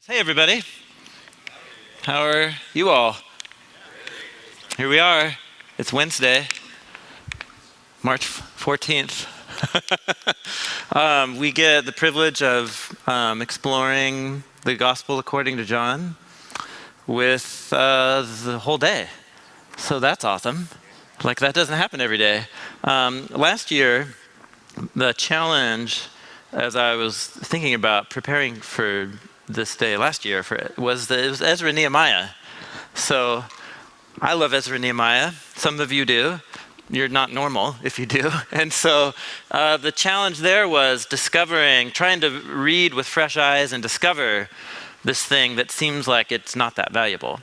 Hey everybody, how are you all? Here we are. It's Wednesday, March 14th. We get the privilege of exploring the gospel according to John with the whole day. So that's awesome. Like that doesn't happen every day. Last year, the challenge, as I was thinking about preparing for this day last year, it was Ezra and Nehemiah. So I love Ezra and Nehemiah. Some of you do. You're not normal if you do. And so the challenge there was trying to read with fresh eyes and discover this thing that seems like it's not that valuable.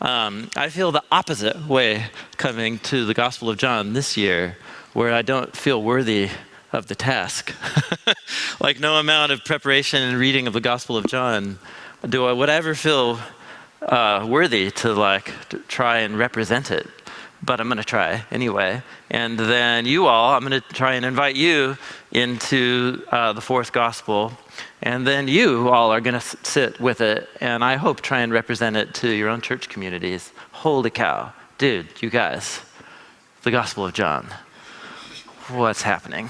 I feel the opposite way coming to the Gospel of John this year, where I don't feel worthy of the task. Like no amount of preparation and reading of the Gospel of John would I ever feel worthy to try and represent it. But I'm going to try anyway. And then I'm going to try and invite you into the fourth gospel. And then you all are going to sit with it, and I hope try and represent it to your own church communities. Holy cow. Dude, you guys, the Gospel of John. What's happening?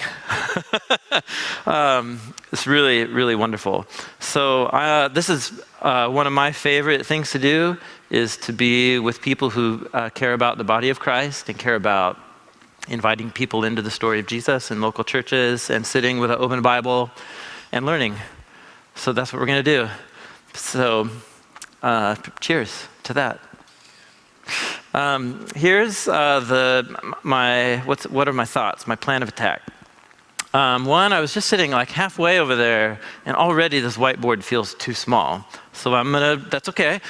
It's really, really wonderful. So this is one of my favorite things to do, is to be with people who care about the body of Christ and care about inviting people into the story of Jesus in local churches and sitting with an open Bible and learning. So that's what we're going to do. So cheers to that. Here's what are my thoughts, my plan of attack. One, I was just sitting like halfway over there, and already this whiteboard feels too small. So that's okay.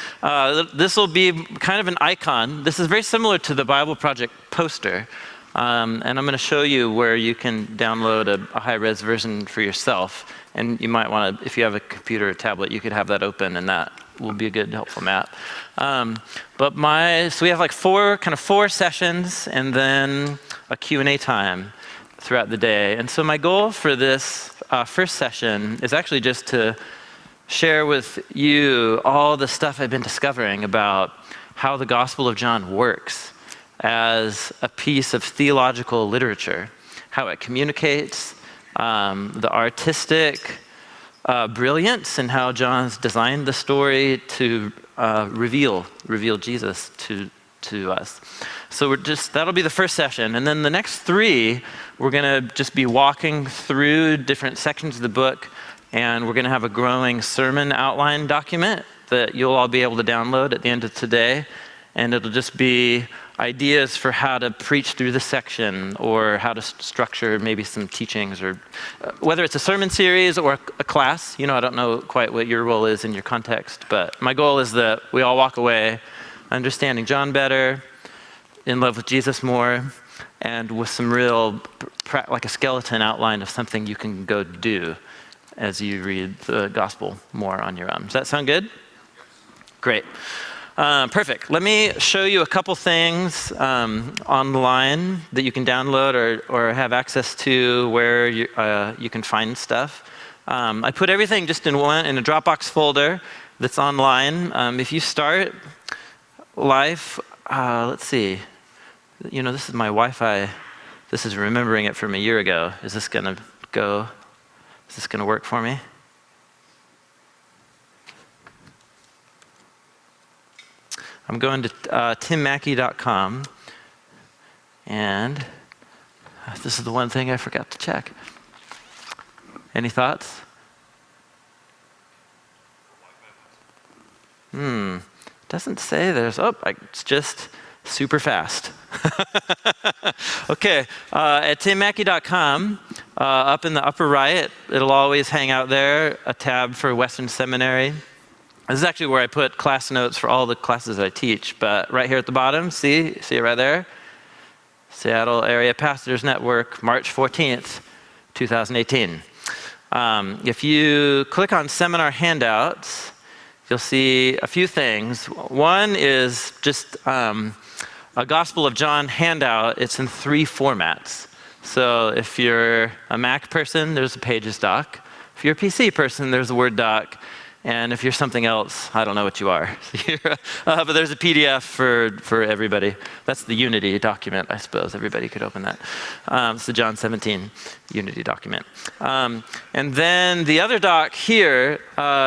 This will be kind of an icon. This is very similar to the Bible Project poster. And I'm going to show you where you can download a high-res version for yourself. And you might want to, if you have a computer or tablet, you could have that open, and that will be a good, helpful map. So we have four sessions and then a Q&A time throughout the day. And so my goal for this first session is actually just to share with you all the stuff I've been discovering about how the Gospel of John works as a piece of theological literature, how it communicates, the artistic brilliance, and how John's designed the story to reveal Jesus to us. So that'll be the first session. And then the next three, we're going to just be walking through different sections of the book, and we're going to have a growing sermon outline document that you'll all be able to download at the end of today. And it'll just be ideas for how to preach through the section, or how to structure maybe some teachings, or whether it's a sermon series or a class. I don't know quite what your role is in your context, but my goal is that we all walk away understanding John better, in love with Jesus more, and with some real, like a skeleton outline of something you can go do as you read the gospel more on your own. Does that sound good? Great. Perfect. Let me show you a couple things online that you can download or have access to, where you can find stuff. I put everything just in a Dropbox folder that's online. If you start life, let's see. This is my Wi-Fi. This is remembering it from a year ago. Is this going to work for me? I'm going to timmackie.com, and this is the one thing I forgot to check. Any thoughts? Doesn't say it's just super fast. Okay, at timmackie.com, up in the upper right, it'll always hang out there, a tab for Western Seminary. This is actually where I put class notes for all the classes I teach, but right here at the bottom, see it right there? Seattle Area Pastors Network, March 14th, 2018. If you click on Seminar Handouts, you'll see a few things. One is just a Gospel of John handout. It's in 3 formats. So if you're a Mac person, there's a Pages doc. If you're a PC person, there's a Word doc. And if you're something else, I don't know what you are. But there's a PDF for everybody. That's the Unity document, I suppose. Everybody could open that. It's the John 17 Unity document. And then the other doc here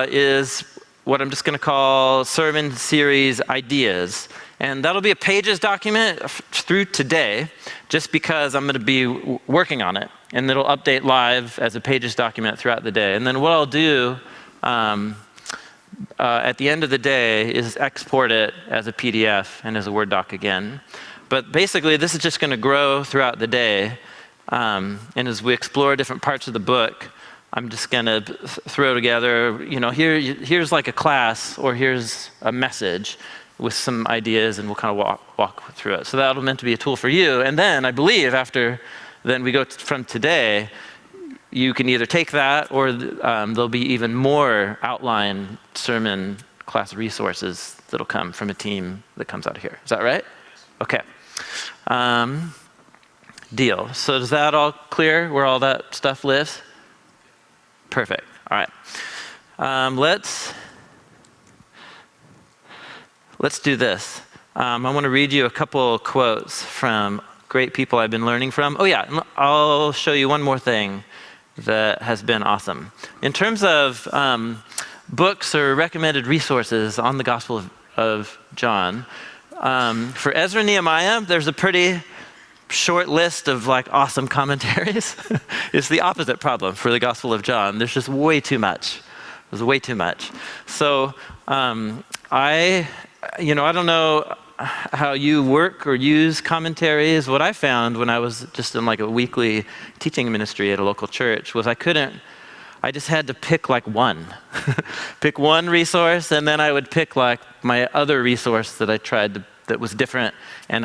is what I'm just going to call Sermon Series Ideas. And that'll be a Pages document through today, just because I'm going to be working on it. And it'll update live as a Pages document throughout the day. And then what I'll do at the end of the day is export it as a PDF and as a Word doc again. But basically, this is just going to grow throughout the day. And as we explore different parts of the book, I'm just going to throw together, here's like a class, or here's a message with some ideas, and we'll kind of walk through it. So that'll meant to be a tool for you. And then I believe then we go from today, you can either take that, or there'll be even more outline sermon class resources that'll come from a team that comes out of here. Is that right? Okay. Deal. So is that all clear where all that stuff lives? Perfect. All right. Let's do this. I want to read you a couple quotes from great people I've been learning from. Oh yeah, I'll show you one more thing that has been awesome. In terms of books or recommended resources on the Gospel of John, for Ezra and Nehemiah, there's a pretty short list of like awesome commentaries. It's the opposite problem for the Gospel of John. There's just way too much. There's way too much. So I don't know how you work or use commentaries. What I found when I was just in like a weekly teaching ministry at a local church was I just had to pick like one. Pick one resource, and then I would pick like my other resource that I tried that was different, and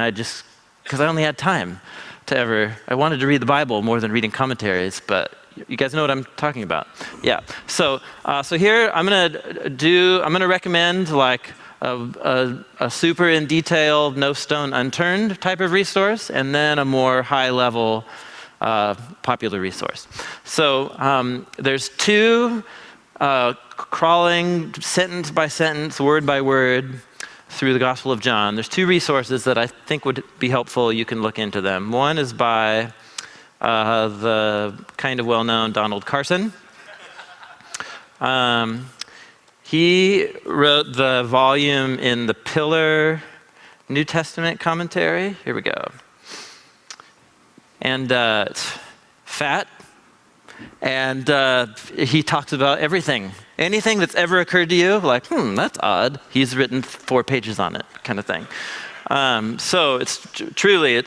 because I only had time I wanted to read the Bible more than reading commentaries, but you guys know what I'm talking about. Yeah, so here I'm gonna recommend like a super in detail, no stone unturned type of resource, and then a more high level popular resource. So there's two crawling sentence by sentence, word by word through the Gospel of John. There's two resources that I think would be helpful. You can look into them. One is by the kind of well-known Donald Carson. He wrote the volume in the Pillar New Testament commentary. Here we go. And it's fat. And he talks about everything. Anything that's ever occurred to you, like, that's odd. He's written 4 pages on it, kind of thing. So it's truly,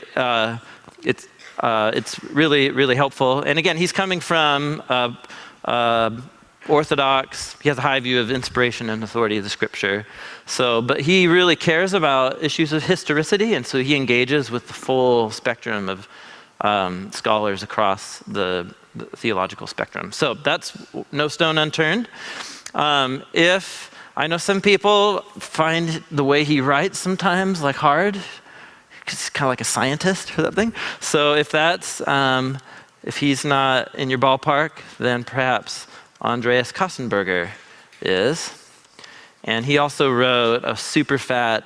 it's really, really helpful. And again, he's coming from Orthodox. He has a high view of inspiration and authority of the Scripture. But he really cares about issues of historicity, and so he engages with the full spectrum of scholars across the theological spectrum. So that's no stone unturned. If I know some people find the way he writes sometimes like hard, he's kind of like a scientist or something. So if if he's not in your ballpark, then perhaps Andreas Kassenberger is. And he also wrote a super fat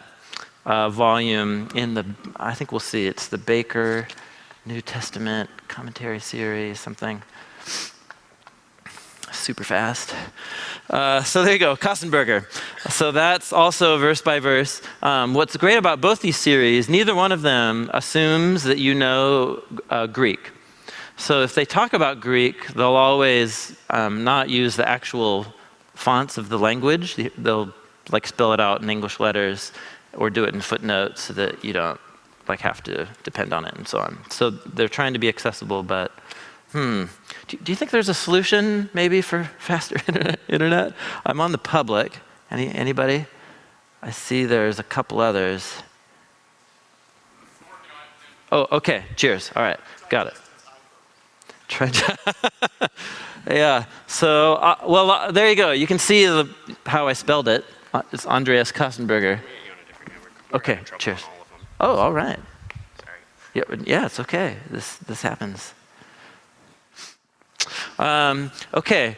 volume I think we'll see, it's the Baker New Testament commentary series, something super fast. So there you go, Kassenberger. So that's also verse by verse. What's great about both these series, neither one of them assumes that you know Greek. So if they talk about Greek, they'll always not use the actual fonts of the language. They'll like spell it out in English letters or do it in footnotes so that you don't like have to depend on it and so on. So they're trying to be accessible, but do you think there's a solution maybe for faster internet? I'm on the public. Anybody? I see there's a couple others. Oh, okay. Cheers. All right. Got it. Yeah. So, there you go. You can see how I spelled it. It's Andreas Kassenberger. Okay. Cheers. Oh, all right. Yeah, it's okay. This happens. Okay.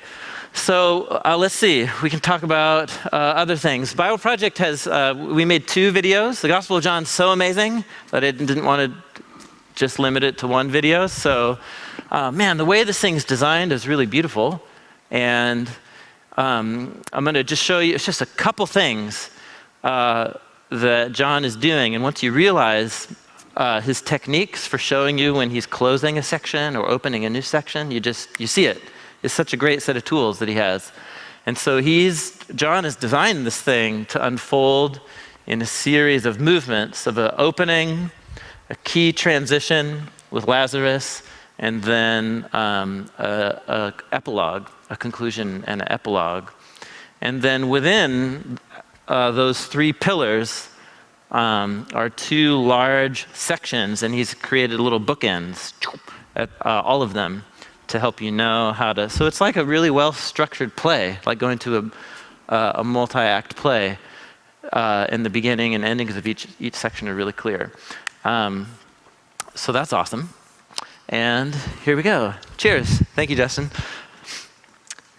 So let's see, we can talk about other things. Bible Project has, we made 2 videos. The Gospel of John's so amazing that I didn't want to just limit it to 1 video. So man, the way this thing's designed is really beautiful. And I'm gonna just show you, it's just a couple things that John is doing. And once you realize his techniques for showing you when he's closing a section or opening a new section, you see it. It's such a great set of tools that he has. And so John has designed this thing to unfold in a series of movements of an opening, a key transition with Lazarus, and then a epilogue, a conclusion and an epilogue. And then within those 3 pillars are 2 large sections, and he's created little bookends at all of them to help you know how to. So it's like a really well-structured play, like going to a multi-act play. In the beginning and endings of each section are really clear. So that's awesome. And here we go. Cheers. Thank you, Justin.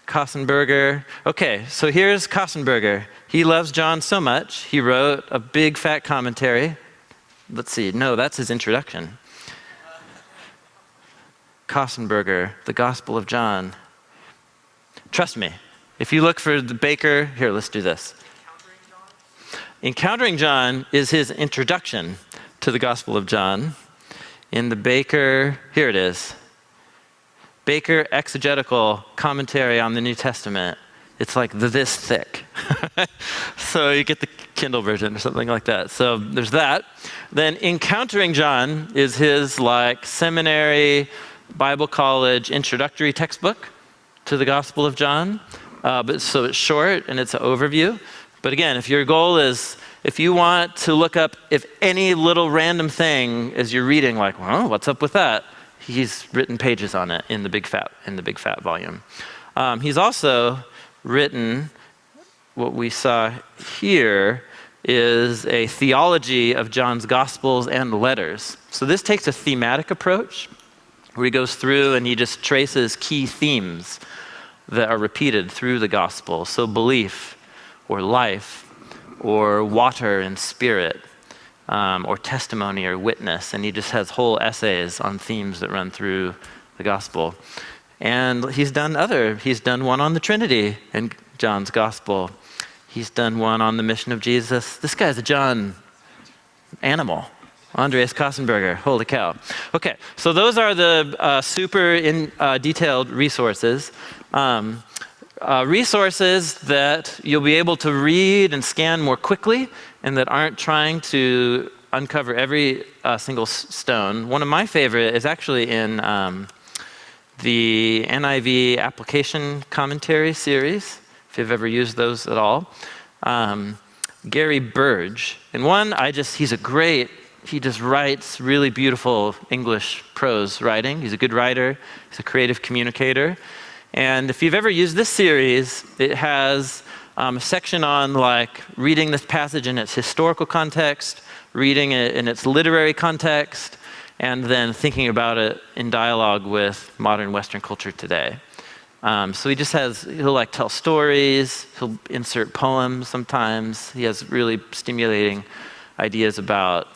Kossenberger. Okay, so here's Kossenberger. He loves John so much, he wrote a big fat commentary. Let's see, no, that's his introduction. Kossenberger, the Gospel of John. Trust me, if you look for the Baker, here, let's do this. Encountering John is his introduction to the Gospel of John. In the Baker, here it is. Baker Exegetical Commentary on the New Testament. It's like this thick. So you get the Kindle version or something like that. So there's that. Then Encountering John is his like seminary, Bible college introductory textbook to the Gospel of John. So it's short and it's an overview. But again, if your goal is, if you want to look up if any little random thing as you're reading, like, well, what's up with that? He's written pages on it in the big fat volume. He's also written, what we saw here is a theology of John's Gospels and letters. So this takes a thematic approach where he goes through and he just traces key themes that are repeated through the Gospel. So belief, or life, or water and spirit, or testimony or witness. And he just has whole essays on themes that run through the Gospel. And he's done one on the Trinity in John's Gospel. He's done one on the mission of Jesus. This guy's a John animal. Andreas Kossenberger, holy cow. Okay, so those are the super detailed resources. Resources that you'll be able to read and scan more quickly and that aren't trying to uncover every single stone. One of my favorite is actually in the NIV application commentary series, if you've ever used those at all. Gary Burge. And one, he just writes really beautiful English prose writing. He's a good writer. He's a creative communicator. And if you've ever used this series, it has a section on like reading this passage in its historical context, reading it in its literary context, and then thinking about it in dialogue with modern Western culture today. So he'll like tell stories, he'll insert poems sometimes. He has really stimulating ideas about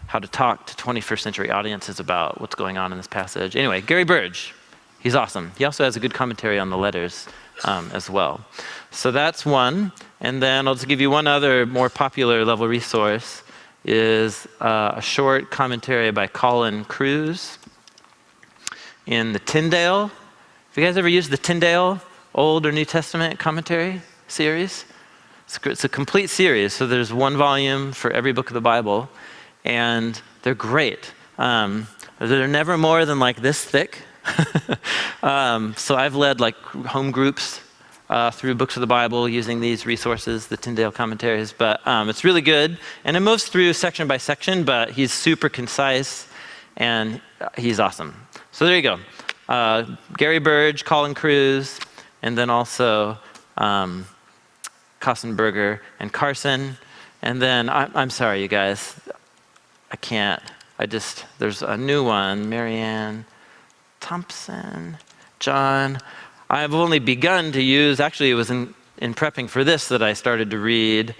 how to talk to 21st century audiences about what's going on in this passage. Anyway, Gary Burge. He's awesome. He also has a good commentary on the letters as well. So that's one. And then I'll just give you one other more popular level resource is a short commentary by Colin Kruse in the Tyndale. Have you guys ever used the Tyndale Old or New Testament commentary series? It's a complete series. So there's one volume for every book of the Bible. And they're great. They're never more than like this thick. So I've led like home groups through books of the Bible using these resources, the Tyndale commentaries, but it's really good. And it moves through section by section, but he's super concise and he's awesome. So there you go. Gary Burge, Colin Kruse, and then also Kossenberger and Carson. And then, I'm sorry, you guys, there's a new one, Marianne Thompson, John. I've only begun to use, actually it was in prepping for this that I started to read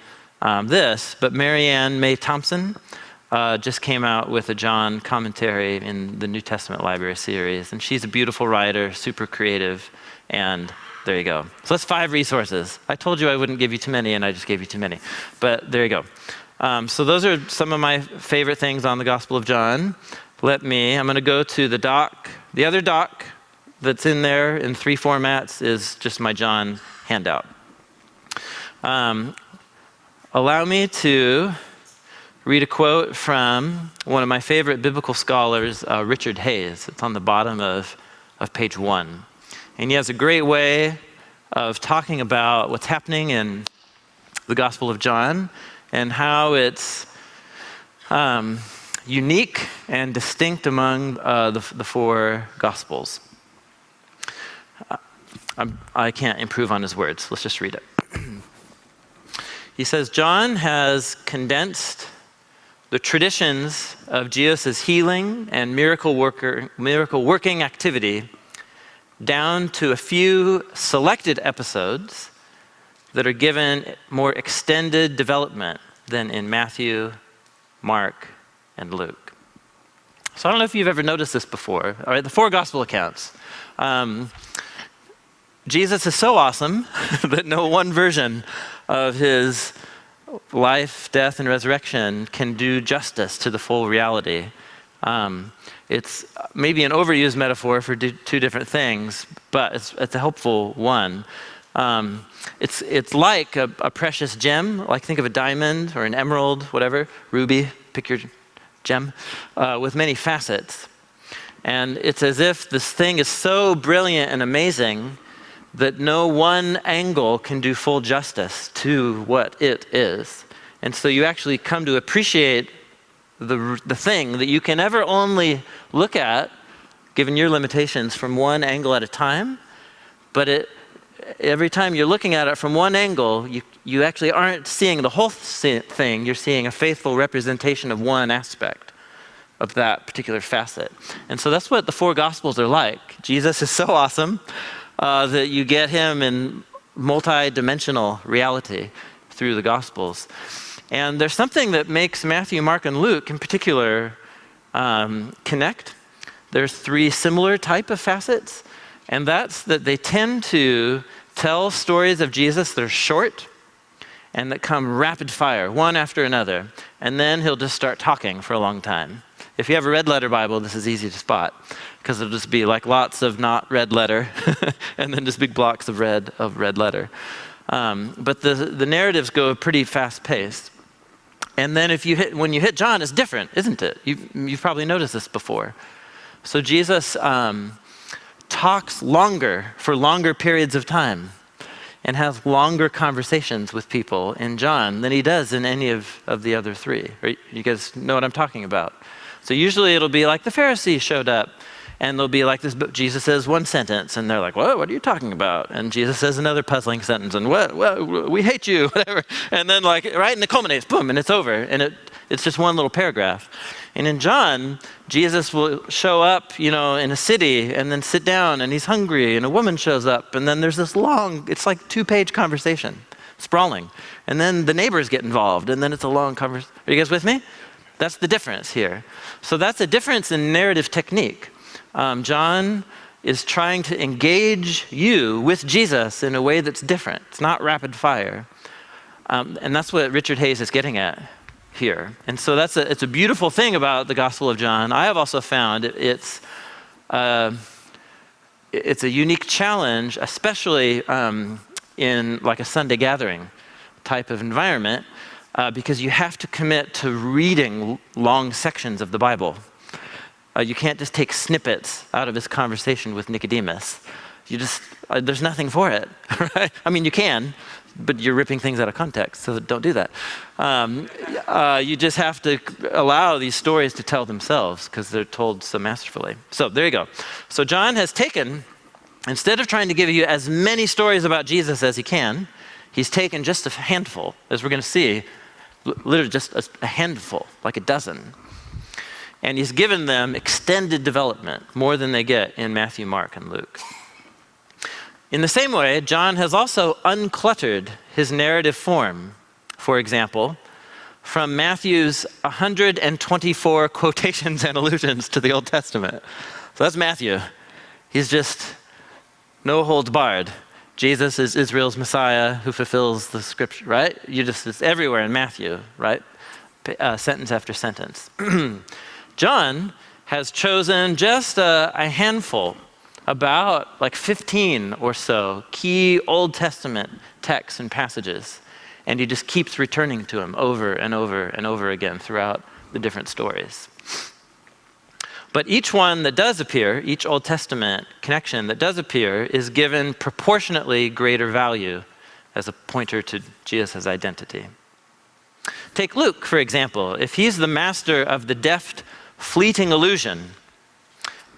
this, but Marianne May Thompson just came out with a John commentary in the New Testament Library series, and she's a beautiful writer, super creative, and there you go. So that's 5 resources. I told you I wouldn't give you too many, and I just gave you too many, but there you go. So those are some of my favorite things on the Gospel of John. I'm going to go to the doc. The other doc that's in there in 3 formats is just my John handout. Allow me to read a quote from one of my favorite biblical scholars, Richard Hayes. It's on the bottom of page 1. And he has a great way of talking about what's happening in the Gospel of John and how it's unique and distinct among the 4 Gospels. I can't improve on his words. Let's just read it. He says, John has condensed the traditions of Jesus' healing and miracle working activity down to a few selected episodes that are given more extended development than in Matthew, Mark, and Luke. So I don't know if you've ever noticed this before. All right, the 4 gospel accounts. Jesus is so awesome that no one version of his life, death, and resurrection can do justice to the full reality. It's maybe an overused metaphor for 2 different things, but it's a helpful one. It's like a precious gem, like think of a diamond or an emerald, whatever, ruby, pick your gem, with many facets. And it's as if this thing is so brilliant and amazing that no one angle can do full justice to what it is. And so you actually come to appreciate the thing that you can ever only look at, given your limitations, from one angle at a time. But every time you're looking at it from one angle, you actually aren't seeing the whole thing. You're seeing a faithful representation of one aspect of that particular facet. And so that's what the 4 Gospels are like. Jesus is so awesome that you get him in multi-dimensional reality through the Gospels. And there's something that makes Matthew, Mark, and Luke in particular connect. There's 3 similar type of facets, and that's that they tend to tell stories of Jesus that are short and that come rapid fire, one after another, and then he'll just start talking for a long time. If you have a red letter Bible, this is easy to spot, because it'll just be like lots of not red letter, and then just big blocks of red letter. But the narratives go pretty fast paced. And then when you hit John, it's different, isn't it? You've probably noticed this before. So Jesus talks for longer periods of time and has longer conversations with people in John than he does in any of the other 3. You guys know what I'm talking about? So usually it'll be like the Pharisees showed up, and they'll be like this, Jesus says one sentence, and they're like, what are you talking about? And Jesus says another puzzling sentence, and we hate you, whatever. And then right, and it culminates, boom, and it's over. And it's just one little paragraph. And in John, Jesus will show up, in a city and then sit down, and he's hungry, and a woman shows up, and then there's this long, it's like 2-page conversation, sprawling. And then the neighbors get involved, and then it's a long conversation. Are you guys with me? That's the difference here. So that's a difference in narrative technique. John is trying to engage you with Jesus in a way that's different. It's not rapid fire. And that's what Richard Hayes is getting at here. And so it's a beautiful thing about the Gospel of John. I have also found it's a unique challenge, especially in like a Sunday gathering type of environment, because you have to commit to reading long sections of the Bible. You can't just take snippets out of his conversation with Nicodemus. There's nothing for it, right? I mean, you can, but you're ripping things out of context, so don't do that. You just have to allow these stories to tell themselves because they're told so masterfully. So there you go. So John has taken, instead of trying to give you as many stories about Jesus as he can, he's taken just a handful, as we're going to see, literally just a handful, like a dozen. And he's given them extended development, more than they get in Matthew, Mark, and Luke. In the same way, John has also uncluttered his narrative form. For example, from Matthew's 124 quotations and allusions to the Old Testament. So that's Matthew. He's just no holds barred. Jesus is Israel's Messiah who fulfills the scripture, right? It's everywhere in Matthew, right? Sentence after sentence. John has chosen just a handful, about like 15 or so key Old Testament texts and passages, and he just keeps returning to them over and over and over again throughout the different stories. But each one that does appear, each Old Testament connection that does appear, is given proportionately greater value as a pointer to Jesus' identity. Take Luke, for example. If he's the master of the deft, fleeting illusion,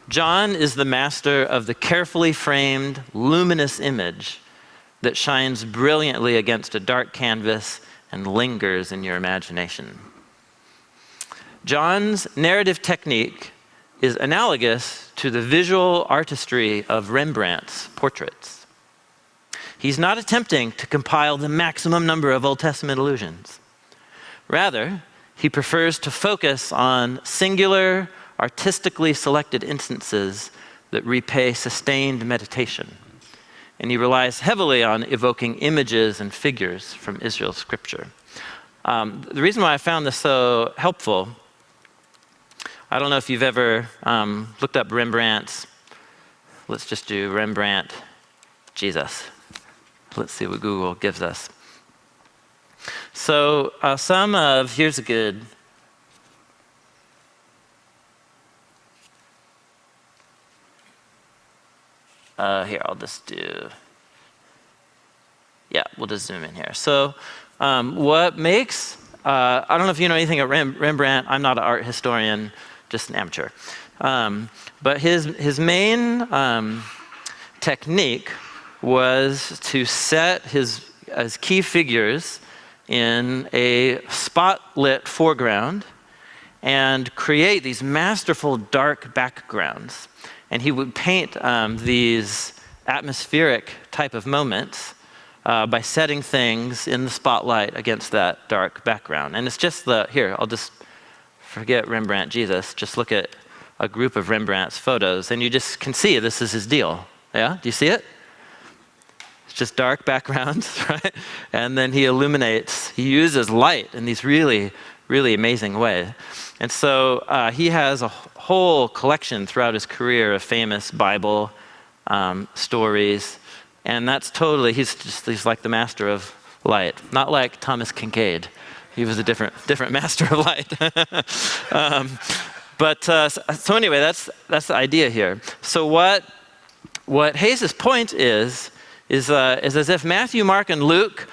John is the master of the carefully framed, luminous image that shines brilliantly against a dark canvas and lingers in your imagination. John's narrative technique is analogous to the visual artistry of Rembrandt's portraits. He's not attempting to compile the maximum number of Old Testament allusions. Rather, he prefers to focus on singular, artistically selected instances that repay sustained meditation. And he relies heavily on evoking images and figures from Israel's scripture. The reason why I found this so helpful, I don't know if you've ever looked up Rembrandt's, let's just do Rembrandt, Jesus. Let's see what Google gives us. So here's a good, here, I'll just do, we'll just zoom in here. So what makes, I don't know if you know anything about Rembrandt, I'm not an art historian, just an amateur. But his main technique was to set his key figures in a spotlit foreground and create these masterful dark backgrounds. And he would paint these atmospheric type of moments by setting things in the spotlight against that dark background. And it's just I'll just forget Rembrandt Jesus, just look at a group of Rembrandt's photos and you just can see this is his deal. Yeah, do you see it? It's just dark backgrounds, right? And then he uses light in these really, really amazing ways. And so he has a whole collection throughout his career of famous Bible stories. And that's he's like the master of light. Not like Thomas Kincaid. He was a different master of light. So anyway, that's the idea here. So what Hayes' point is as if Matthew, Mark, and Luke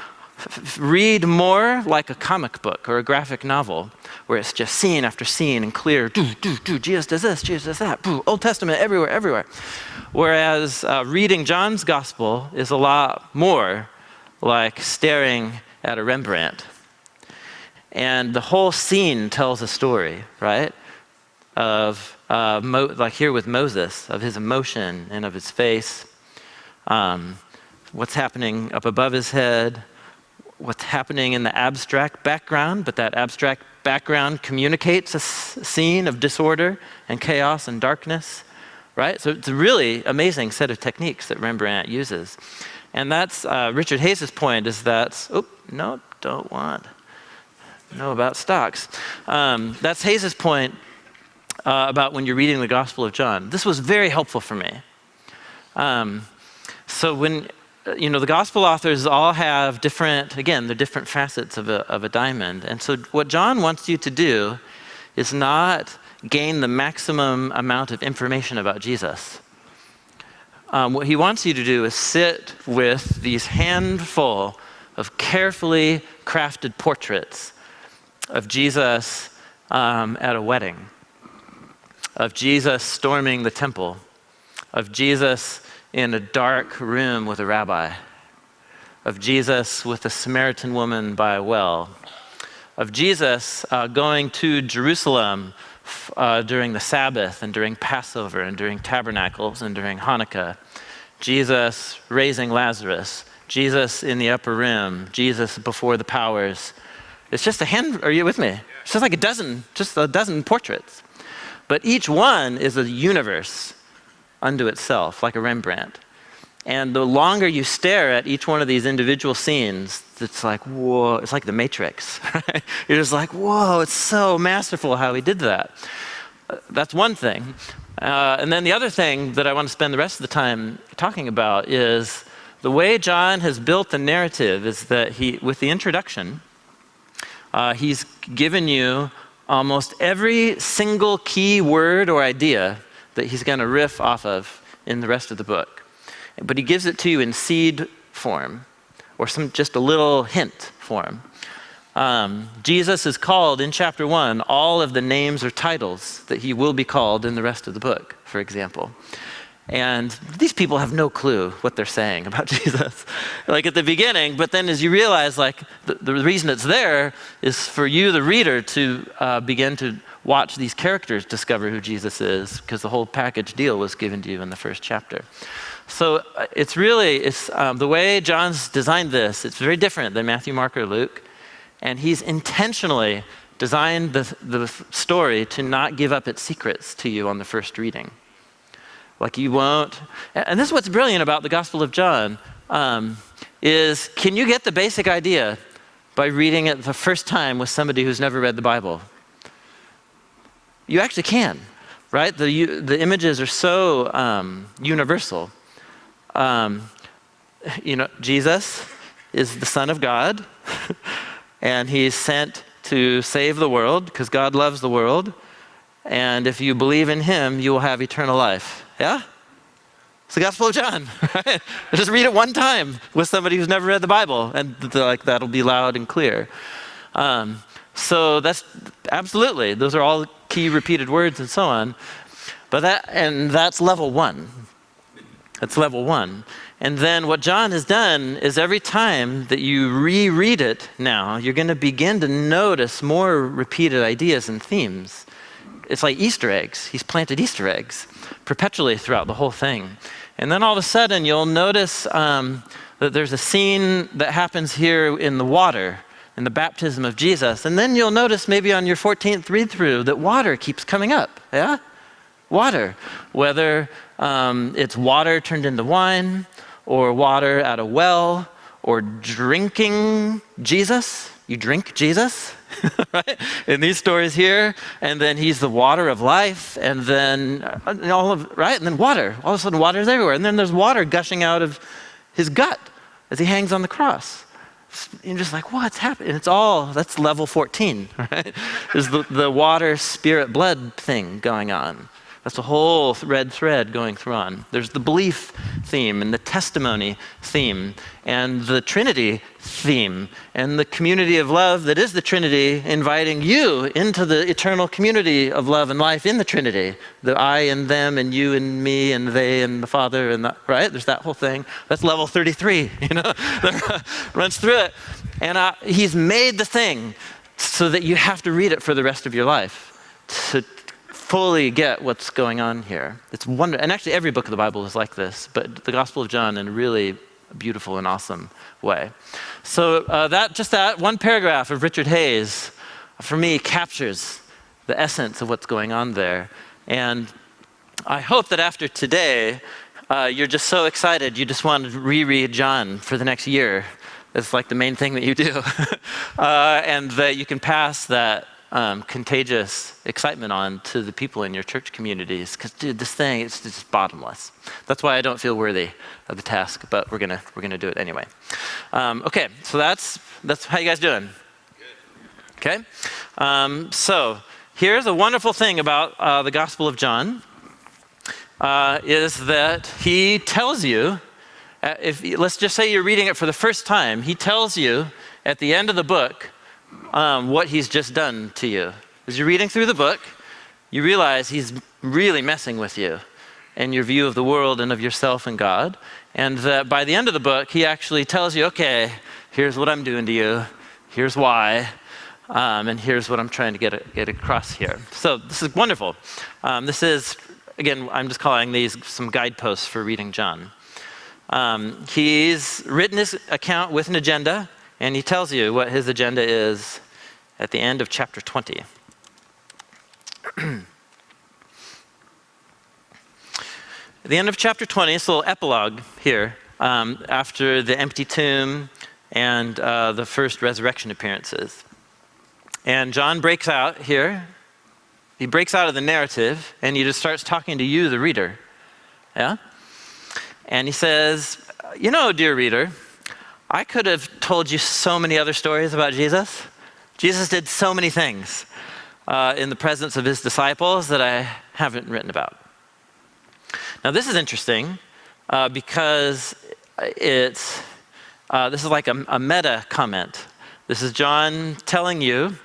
read more like a comic book or a graphic novel, where it's just scene after scene and clear, Jesus does this, Jesus does that, Old Testament everywhere. Whereas reading John's gospel is a lot more like staring at a Rembrandt. And the whole scene tells a story, right? Of, like here with Moses, of his emotion and of his face, what's happening up above his head, what's happening in the abstract background, but that abstract background communicates a scene of disorder and chaos and darkness, right? So it's a really amazing set of techniques that Rembrandt uses. And that's Richard Hayes' point is that, about stocks. That's Hayes' point about when you're reading the Gospel of John. This was very helpful for me. So when, the Gospel authors all have different facets of a diamond. And so what John wants you to do is not gain the maximum amount of information about Jesus. What he wants you to do is sit with these handful of carefully crafted portraits of Jesus at a wedding, of Jesus storming the temple, of Jesus in a dark room with a rabbi, of Jesus with a Samaritan woman by a well, of Jesus going to Jerusalem during the Sabbath and during Passover and during Tabernacles and during Hanukkah, Jesus raising Lazarus, Jesus in the upper room, Jesus before the powers. It's just are you with me? It's just like a dozen portraits. But each one is a universe unto itself, like a Rembrandt. And the longer you stare at each one of these individual scenes, it's like, whoa, it's like the Matrix. Right? You're just like, whoa, it's so masterful how he did that. That's one thing. And then the other thing that I want to spend the rest of the time talking about is the way John has built the narrative is that with the introduction, he's given you almost every single key word or idea that he's going to riff off of in the rest of the book. But he gives it to you in seed form, or just a little hint form. Jesus is called in chapter 1 all of the names or titles that he will be called in the rest of the book, for example. And these people have no clue what they're saying about Jesus, like at the beginning. But then as you realize, like the reason it's there is for you, the reader, to begin to watch these characters discover who Jesus is, because the whole package deal was given to you in the first chapter. So it's the way John's designed this, it's very different than Matthew, Mark, or Luke. And he's intentionally designed the story to not give up its secrets to you on the first reading. Like you won't, and this is what's brilliant about the Gospel of John, is can you get the basic idea by reading it the first time with somebody who's never read the Bible? You actually can, right? The images are so universal. Jesus is the Son of God, and he's sent to save the world because God loves the world. And if you believe in him, you will have eternal life. Yeah? It's the Gospel of John, right? Just read it one time with somebody who's never read the Bible, and that'll be loud and clear. So that's absolutely, those are all key repeated words and so on. But that's level one. That's level one. And then what John has done is every time that you reread it now, you're going to begin to notice more repeated ideas and themes. It's like Easter eggs. He's planted Easter eggs perpetually throughout the whole thing. And then all of a sudden, you'll notice that there's a scene that happens here in the water, in the baptism of Jesus. And then you'll notice maybe on your 14th read-through that water keeps coming up. Yeah? Water. Whether it's water turned into wine, or water at a well, or drinking Jesus. You drink Jesus, right? In these stories here, and then he's the water of life, and then right? And then water. All of a sudden, water is everywhere, and then there's water gushing out of his gut as he hangs on the cross. You're just like, what's happening? That's level 14, right? There's the water, spirit, blood thing going on. That's a whole red thread going through on. There's the belief theme and the testimony theme and the Trinity theme and the community of love that is the Trinity inviting you into the eternal community of love and life in the Trinity. The I and them and you and me and they and the Father and right? There's that whole thing. That's level 33, that runs through it. And he's made the thing so that you have to read it for the rest of your life to fully get what's going on here. It's wonderful. And actually every book of the Bible is like this, but the Gospel of John in a really beautiful and awesome way. So that one paragraph of Richard Hayes, for me, captures the essence of what's going on there. And I hope that after today, you're just so excited, you just want to reread John for the next year. It's like the main thing that you do. And that you can pass that contagious excitement on to the people in your church communities, because dude, this thing, it's just bottomless. That's why I don't feel worthy of the task, but we're gonna do it anyway. Okay, so that's how you guys doing? Good. Okay, so here's a wonderful thing about the Gospel of John, is that he tells you, let's just say you're reading it for the first time, he tells you at the end of the book what he's just done to you. As you're reading through the book, you realize he's really messing with you and your view of the world and of yourself and God. And that by the end of the book, he actually tells you, okay, here's what I'm doing to you, here's why, and here's what I'm trying to get across here. So this is wonderful. This is, again, I'm just calling these some guideposts for reading John. He's written his account with an agenda, and he tells you what his agenda is at the end of chapter 20. At the end of chapter 20, it's a little epilogue here, after the empty tomb and the first resurrection appearances. And John breaks out here. He breaks out of the narrative, and he just starts talking to you, the reader. Yeah? And he says, you know, dear reader, I could have told you so many other stories about Jesus. Jesus did so many things in the presence of his disciples that I haven't written about. Now, this is interesting because this is like a meta comment. This is John telling you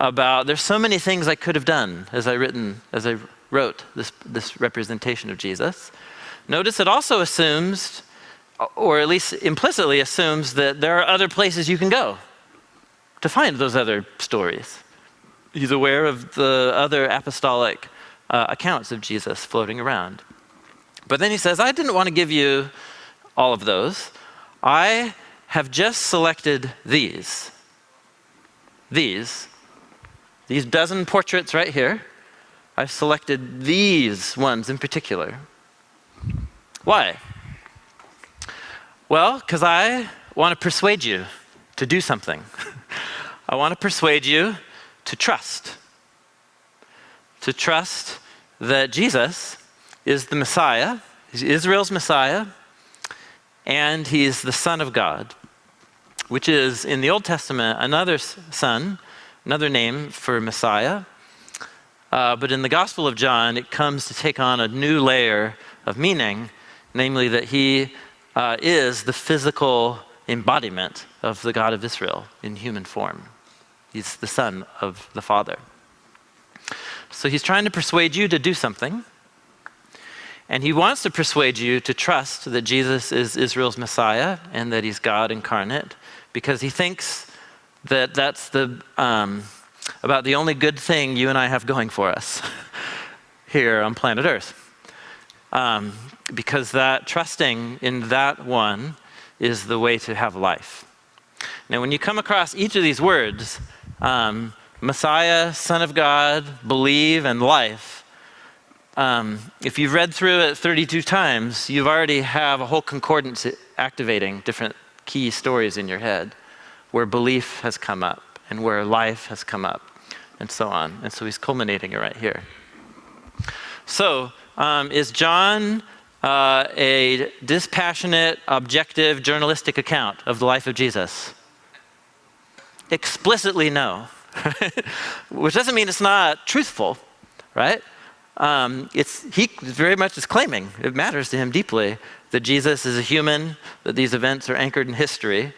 about, there's so many things I could have done as I wrote this representation of Jesus. Notice it also assumes, or at least implicitly assumes, that there are other places you can go to find those other stories. He's aware of the other apostolic accounts of Jesus floating around. But then he says, I didn't want to give you all of those. I have just selected these dozen portraits right here. I've selected these ones in particular. Why? Well, because I want to persuade you to do something. I want to persuade you to trust. To trust that Jesus is the Messiah, he's Israel's Messiah, and he's the Son of God, which is, in the Old Testament, another son, another name for Messiah. But in the Gospel of John, it comes to take on a new layer of meaning, namely that he is the physical embodiment of the God of Israel in human form. He's the Son of the Father. So he's trying to persuade you to do something, and he wants to persuade you to trust that Jesus is Israel's Messiah and that he's God incarnate, because he thinks that that's about the only good thing you and I have going for us here on planet Earth. Because that trusting in that one is the way to have life. Now, when you come across each of these words, Messiah, Son of God, believe, and life, if you've read through it 32 times, you've already have a whole concordance activating different key stories in your head where belief has come up and where life has come up and so on. And so he's culminating it right here. So is John a dispassionate, objective, journalistic account of the life of Jesus? Explicitly no. Which doesn't mean it's not truthful, right? He very much is claiming, it matters to him deeply, that Jesus is a human, that these events are anchored in history.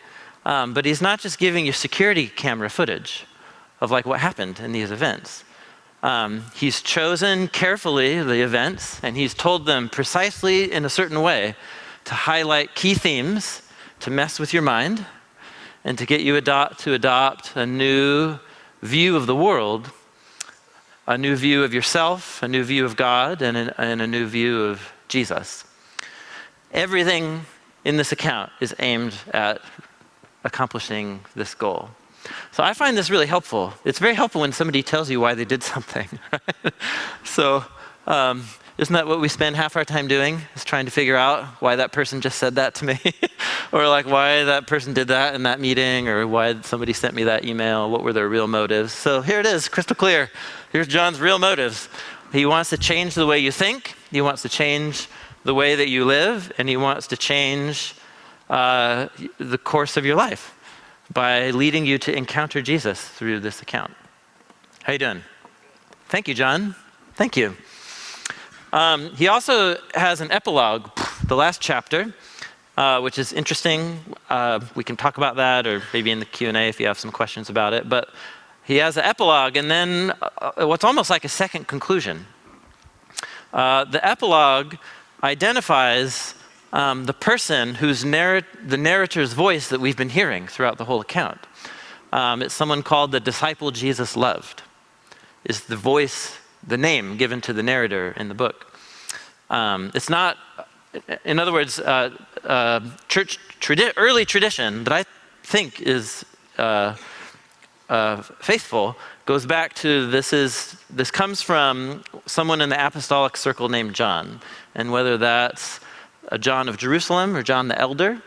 But he's not just giving you security camera footage of like what happened in these events. He's chosen carefully the events, and he's told them precisely in a certain way to highlight key themes, to mess with your mind, and to get you to adopt a new view of the world, a new view of yourself, a new view of God, and a new view of Jesus. Everything in this account is aimed at accomplishing this goal. So I find this really helpful. It's very helpful when somebody tells you why they did something. Right? So isn't that what we spend half our time doing, is trying to figure out why that person just said that to me? Or like why that person did that in that meeting, or why somebody sent me that email, what were their real motives? So here it is, crystal clear. Here's John's real motives. He wants to change the way you think, he wants to change the way that you live, and he wants to change the course of your life by leading you to encounter Jesus through this account. How you doing? Thank you, John. Thank you. He also has an epilogue, the last chapter, which is interesting. We can talk about that, or maybe in the Q&A if you have some questions about it. But he has an epilogue, and then what's almost like a second conclusion. The epilogue identifies the person who's the narrator's voice that we've been hearing throughout the whole account. It's someone called the disciple Jesus loved, is the voice, the name given to the narrator in the book. It's not in other words, church early tradition that I think is faithful goes back to this comes from someone in the apostolic circle named John, and whether that's John of Jerusalem or John the Elder,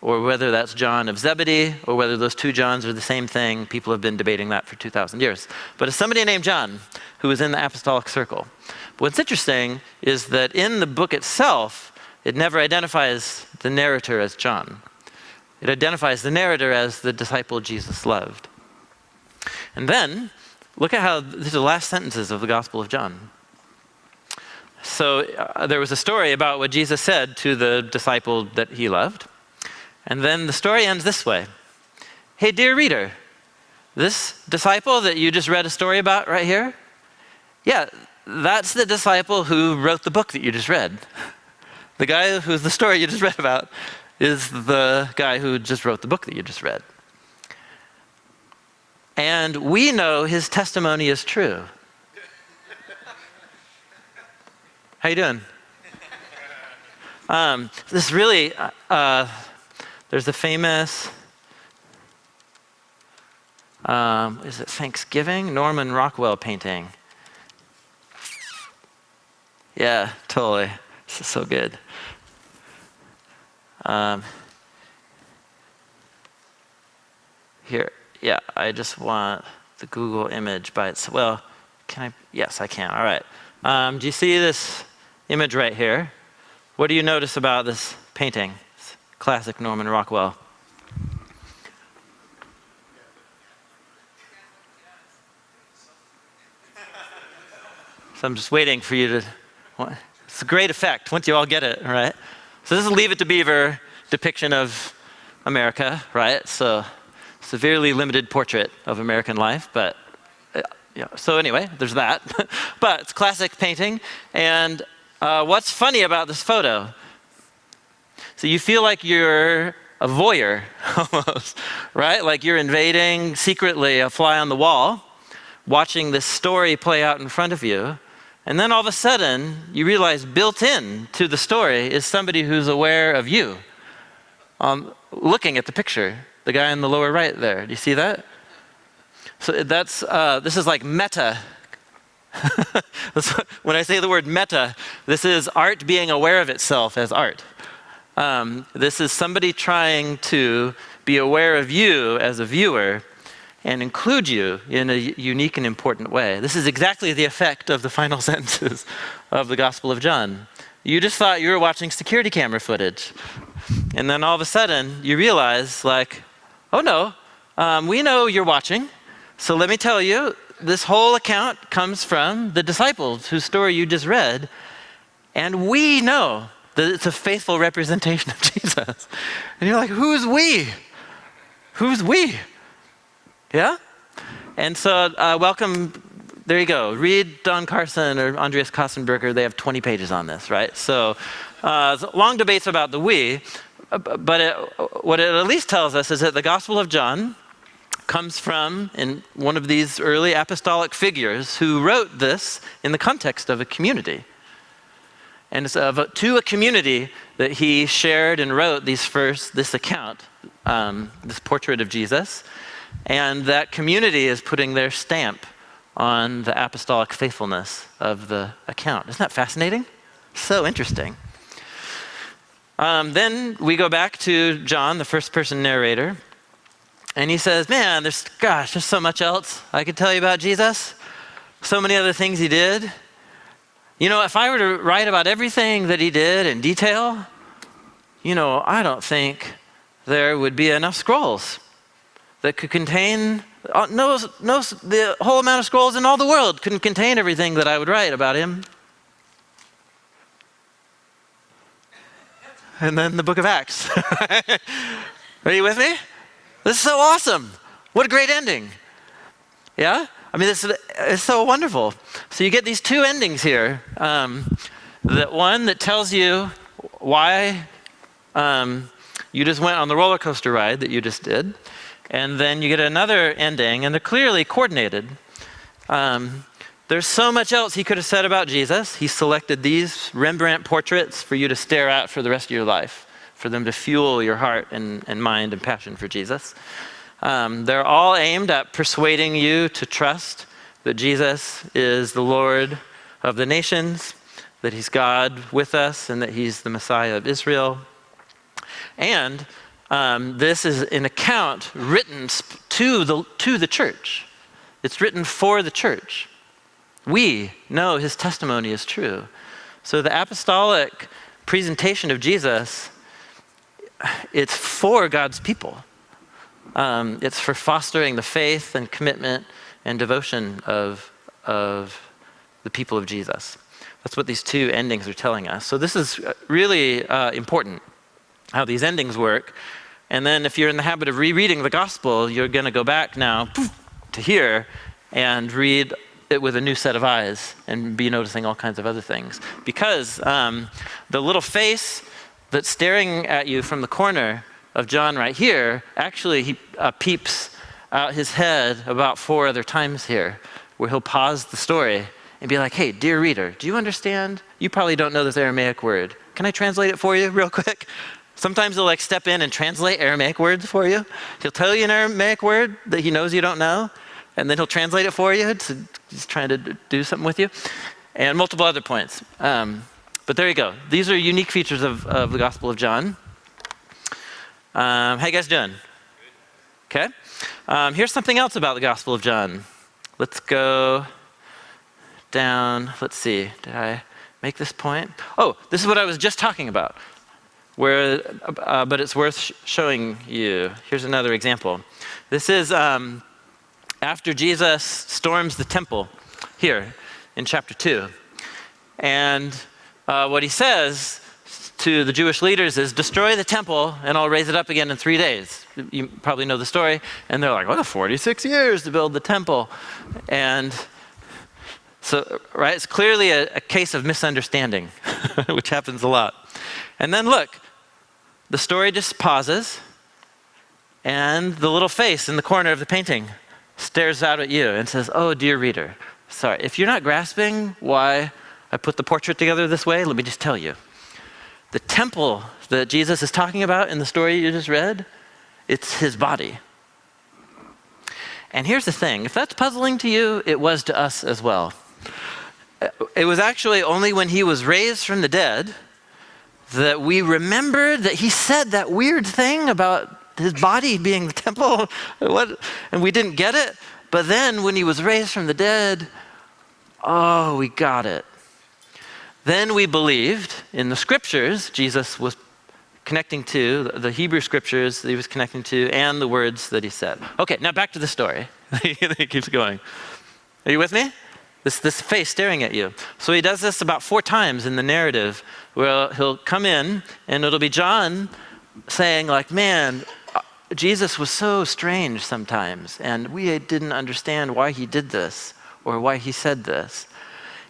or whether that's John of Zebedee, or whether those two Johns are the same thing, people have been debating that for 2,000 years. But it's somebody named John who was in the apostolic circle. But what's interesting is that in the book itself, it never identifies the narrator as John. It identifies the narrator as the disciple Jesus loved. And then, look at how these are the last sentences of the Gospel of John. So there was a story about what Jesus said to the disciple that he loved. And then the story ends this way. Hey, dear reader, this disciple that you just read a story about right here, yeah, that's the disciple who wrote the book that you just read. The guy who's the story you just read about is the guy who just wrote the book that you just read. And we know his testimony is true. How you doing? This really, there's a famous, is it Thanksgiving? Norman Rockwell painting. Yeah, totally. This is so good. Here, yeah, I just want the Google image by itself. Well, can I? Yes, I can. All right. Do you see this image right here? What do you notice about this painting? It's classic Norman Rockwell. So I'm just waiting for you to, it's a great effect once you all get it, right? So this is a Leave It to Beaver depiction of America, right? So severely limited portrait of American life, but yeah. So anyway, there's that. But it's classic painting. And what's funny about this photo? So you feel like you're a voyeur almost, right? Like you're invading secretly a fly on the wall, watching this story play out in front of you. And then all of a sudden, you realize built in to the story is somebody who's aware of you. Looking at the picture, the guy in the lower right there. Do you see that? So this is like meta. When I say the word meta, this is art being aware of itself as art. This is somebody trying to be aware of you as a viewer and include you in a unique and important way. This is exactly the effect of the final sentences of the Gospel of John. You just thought you were watching security camera footage. And then all of a sudden, you realize, like, oh no, we know you're watching. So let me tell you, this whole account comes from the disciples whose story you just read. And we know that it's a faithful representation of Jesus. And you're like, who's we? Who's we? Yeah? And so welcome, there you go. Read Don Carson or Andreas Kassenberger. They have 20 pages on this, right? So long debates about the we, but what it at least tells us is that the Gospel of John comes from in one of these early apostolic figures who wrote this in the context of a community. And it's to a community that he shared and wrote this account, this portrait of Jesus. And that community is putting their stamp on the apostolic faithfulness of the account. Isn't that fascinating? So interesting. Then we go back to John, the first person narrator. And he says, man, there's so much else I could tell you about Jesus. So many other things he did. You know, if I were to write about everything that he did in detail, I don't think there would be enough scrolls that could contain, the whole amount of scrolls in all the world couldn't contain everything that I would write about him. And then the book of Acts. Are you with me? This is so awesome. What a great ending. Yeah? I mean, it's so wonderful. So you get these two endings here. That one that tells you why you just went on the roller coaster ride that you just did. And then you get another ending, and they're clearly coordinated. The there's so much else he could have said about Jesus. He selected these Rembrandt portraits for you to stare at for the rest of your life, for them to fuel your heart and mind and passion for Jesus. They're all aimed at persuading you to trust that Jesus is the Lord of the nations, that he's God with us, and that he's the Messiah of Israel. And this is an account written to the church. It's written for the church. We know his testimony is true. So the apostolic presentation of Jesus, it's for God's people. It's for fostering the faith and commitment and devotion of the people of Jesus. That's what these two endings are telling us. So this is really important, how these endings work. And then if you're in the habit of rereading the gospel, you're going to go back now to here and read it with a new set of eyes and be noticing all kinds of other things. Because the little face that's staring at you from the corner of John right here, actually he peeps out his head about 4 other times here, where he'll pause the story and be like, hey, dear reader, do you understand? You probably don't know this Aramaic word. Can I translate it for you real quick? Sometimes he'll like step in and translate Aramaic words for you. He'll tell you an Aramaic word that he knows you don't know, and then he'll translate it for you. He's trying to do something with you. And multiple other points. But there you go. These are unique features of the Gospel of John. How you guys doing? Okay. Here's something else about the Gospel of John. Let's go down. Let's see. Did I make this point? Oh, this is what I was just talking about. But it's worth showing you. Here's another example. This is after Jesus storms the temple here in chapter 2. And what he says to the Jewish leaders is, destroy the temple and I'll raise it up again in 3 days. You probably know the story. And they're like, 46 years to build the temple. And so, right, it's clearly a case of misunderstanding, which happens a lot. And then look, the story just pauses and the little face in the corner of the painting stares out at you and says, oh, dear reader, sorry, if you're not grasping why I put the portrait together this way, let me just tell you. The temple that Jesus is talking about in the story you just read, it's his body. And here's the thing, if that's puzzling to you, it was to us as well. It was actually only when he was raised from the dead that we remembered that he said that weird thing about his body being the temple. And we didn't get it. But then when he was raised from the dead, oh, we got it. Then we believed in the scriptures Jesus was connecting to, the Hebrew scriptures that he was connecting to, and the words that he said. Okay, now back to the story. He keeps going. Are you with me? This face staring at you. So he does this about 4 times in the narrative, where he'll come in and it'll be John saying like, man, Jesus was so strange sometimes, and we didn't understand why he did this or why he said this.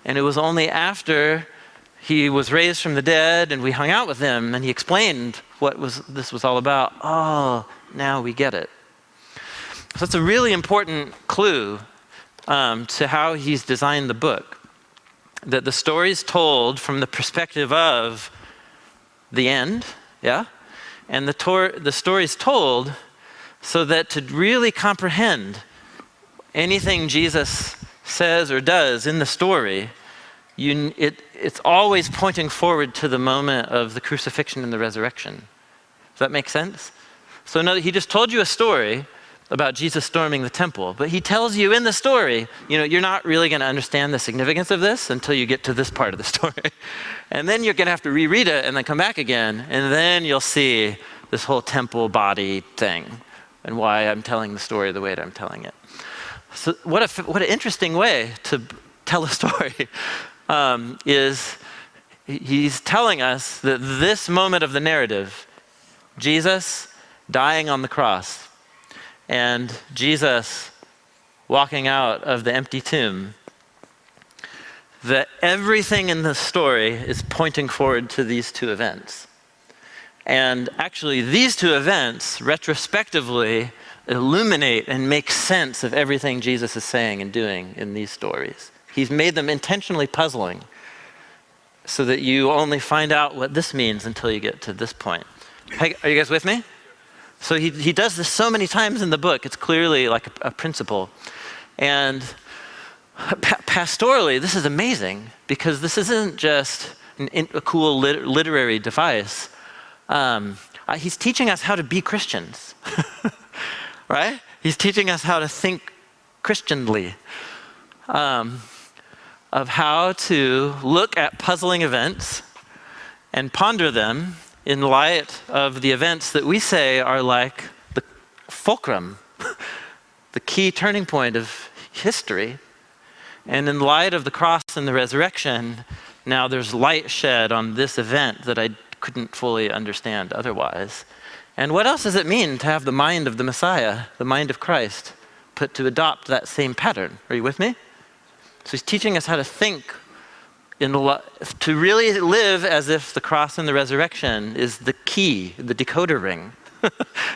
And it was only after he was raised from the dead and we hung out with him and he explained what this was all about. Oh, now we get it. So it's a really important clue to how he's designed the book. That the story's told from the perspective of the end, yeah? And the story's told so that to really comprehend anything Jesus says or does in the story, it's always pointing forward to the moment of the crucifixion and the resurrection. Does that make sense? So no, he just told you a story about Jesus storming the temple, but he tells you in the story, you're not really going to understand the significance of this until you get to this part of the story. And then you're going to have to reread it and then come back again, and then you'll see this whole temple body thing and why I'm telling the story the way that I'm telling it. So what an interesting way to tell a story is he's telling us that this moment of the narrative, Jesus dying on the cross, and Jesus walking out of the empty tomb, that everything in the story is pointing forward to these 2 events. And actually, these 2 events retrospectively illuminate and make sense of everything Jesus is saying and doing in these stories. He's made them intentionally puzzling so that you only find out what this means until you get to this point. Hey, are you guys with me? So he does this so many times in the book. It's clearly like a principle. And pastorally, this is amazing because this isn't just a cool literary device. He's teaching us how to be Christians, right? He's teaching us how to think Christianly, of how to look at puzzling events and ponder them in light of the events that we say are like the fulcrum, the key turning point of history. And in light of the cross and the resurrection, now there's light shed on this event that I couldn't fully understand otherwise. And what else does it mean to have the mind of the Messiah, the mind of Christ, put to adopt that same pattern? Are you with me? So he's teaching us how to think, to really live as if the cross and the resurrection is the key, the decoder ring,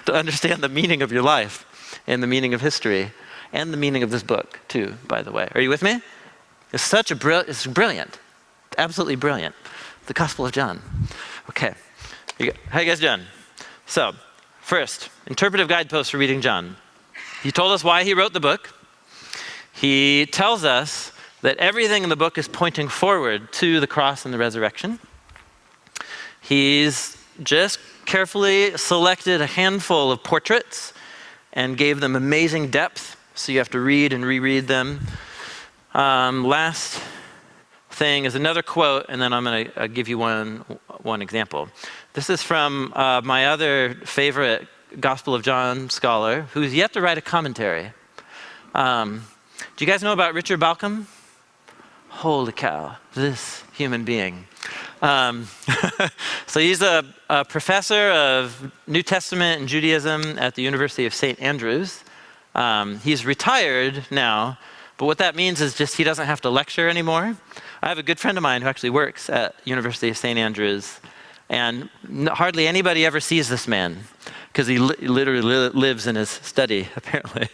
to understand the meaning of your life and the meaning of history and the meaning of this book too, by the way. Are you with me? It's it's brilliant, absolutely brilliant. The Gospel of John. Okay, how you guys doing? So, first, interpretive guideposts for reading John. He told us why he wrote the book. He tells us that everything in the book is pointing forward to the cross and the resurrection. He's just carefully selected a handful of portraits and gave them amazing depth, so you have to read and reread them. Last thing is another quote, and then I'm going to give you one example. This is from my other favorite Gospel of John scholar, who's yet to write a commentary. Do you guys know about Richard Balcom? Holy cow, this human being. So he's a professor of New Testament and Judaism at the University of St. Andrews. He's retired now, but what that means is just he doesn't have to lecture anymore. I have a good friend of mine who actually works at University of St. Andrews, and hardly anybody ever sees this man because he literally lives in his study, apparently.